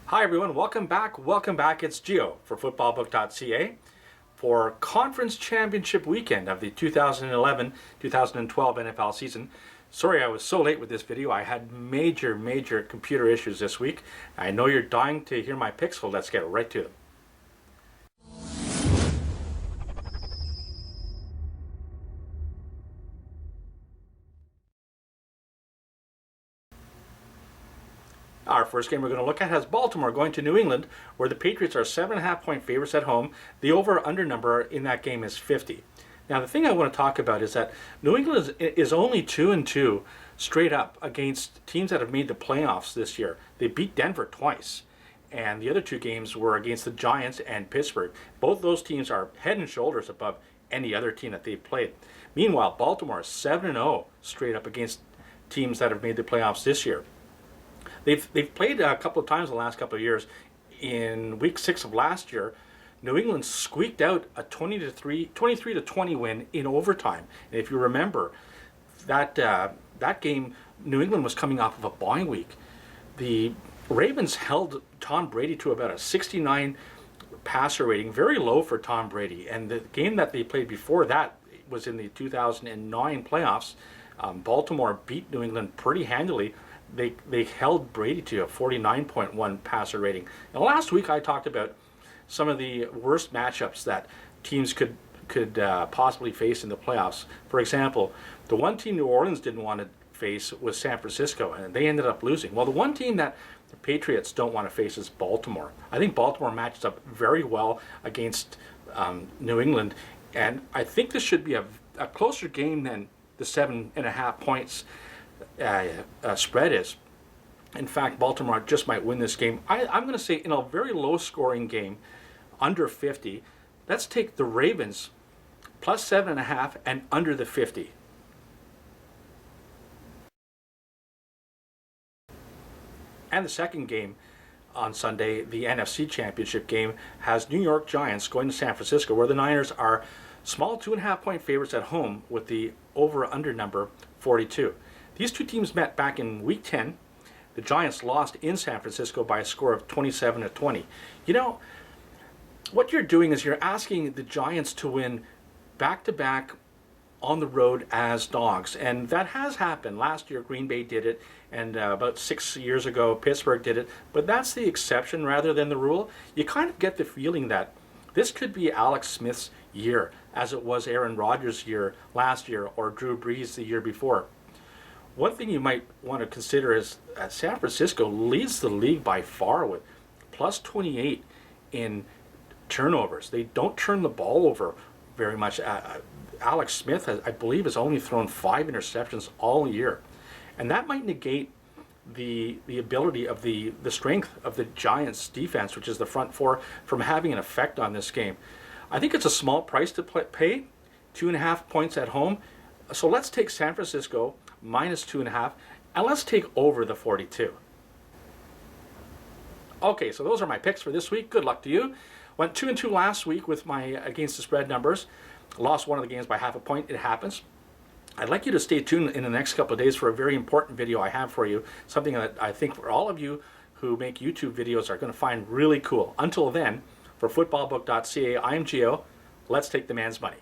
Hi everyone, welcome back. It's Gio for footballbook.ca for Conference Championship weekend of the 2011-2012 NFL season. Sorry I was so late with this video. I had major computer issues this week. I know you're dying to hear my picks, so let's get right to them. Our first game we're going to look at has Baltimore going to New England, where the Patriots are 7.5-point favorites at home. The over-under number in that game is 50. Now, the thing I want to talk about is that New England is only 2-2 straight up against teams that have made the playoffs this year. They beat Denver twice, and the other two games were against the Giants and Pittsburgh. Both those teams are head and shoulders above any other team that they've played. Meanwhile, Baltimore is 7-0 straight up against teams that have made the playoffs this year. They've played a couple of times in the last couple of years. In week 6 of last year, New England squeaked out a 23-20 win in overtime. And if you remember, that game, New England was coming off of a bye week. The Ravens held Tom Brady to about a 69 passer rating, very low for Tom Brady. And the game that they played before that was in the 2009 playoffs. Baltimore beat New England pretty handily. They held Brady to a 49.1 passer rating. Now, last week I talked about some of the worst matchups that teams could possibly face in the playoffs. For example, the one team New Orleans didn't want to face was San Francisco, and they ended up losing. Well, the one team that the Patriots don't want to face is Baltimore. I think Baltimore matches up very well against New England, and I think this should be a closer game than the 7.5 points spread is. In fact, Baltimore just might win this game. I'm going to say in a very low-scoring game, under 50. Let's take the Ravens plus 7.5 and under the 50. And the second game on Sunday, the NFC Championship game, has New York Giants going to San Francisco, where the Niners are small 2.5-point favorites at home with the over-under number 42. These two teams met back in Week 10. The Giants lost in San Francisco by a score of 27-20. You know, what you're doing is you're asking the Giants to win back-to-back on the road as dogs. And that has happened. Last year, Green Bay did it, and about 6 years ago, Pittsburgh did it. But that's the exception rather than the rule. You kind of get the feeling that this could be Alex Smith's year, as it was Aaron Rodgers' year last year or Drew Brees the year before. One thing you might want to consider is San Francisco leads the league by far with plus 28 in turnovers. They don't turn the ball over very much. Alex Smith, I believe, has only thrown 5 interceptions all year. And that might negate the ability of the strength of the Giants' defense, which is the front four, from having an effect on this game. I think it's a small price to pay, 2.5 points at home. So let's take San Francisco minus 2.5, and let's take over the 42. Okay, so those are my picks for this week. Good luck to you. Went 2-2 last week with my against the spread numbers. Lost one of the games by 0.5 point. It happens. I'd like you to stay tuned in the next couple of days for a very important video I have for you. Something that I think for all of you who make YouTube videos are going to find really cool. Until then, for footballbook.ca, I'm Gio. Let's take the man's money.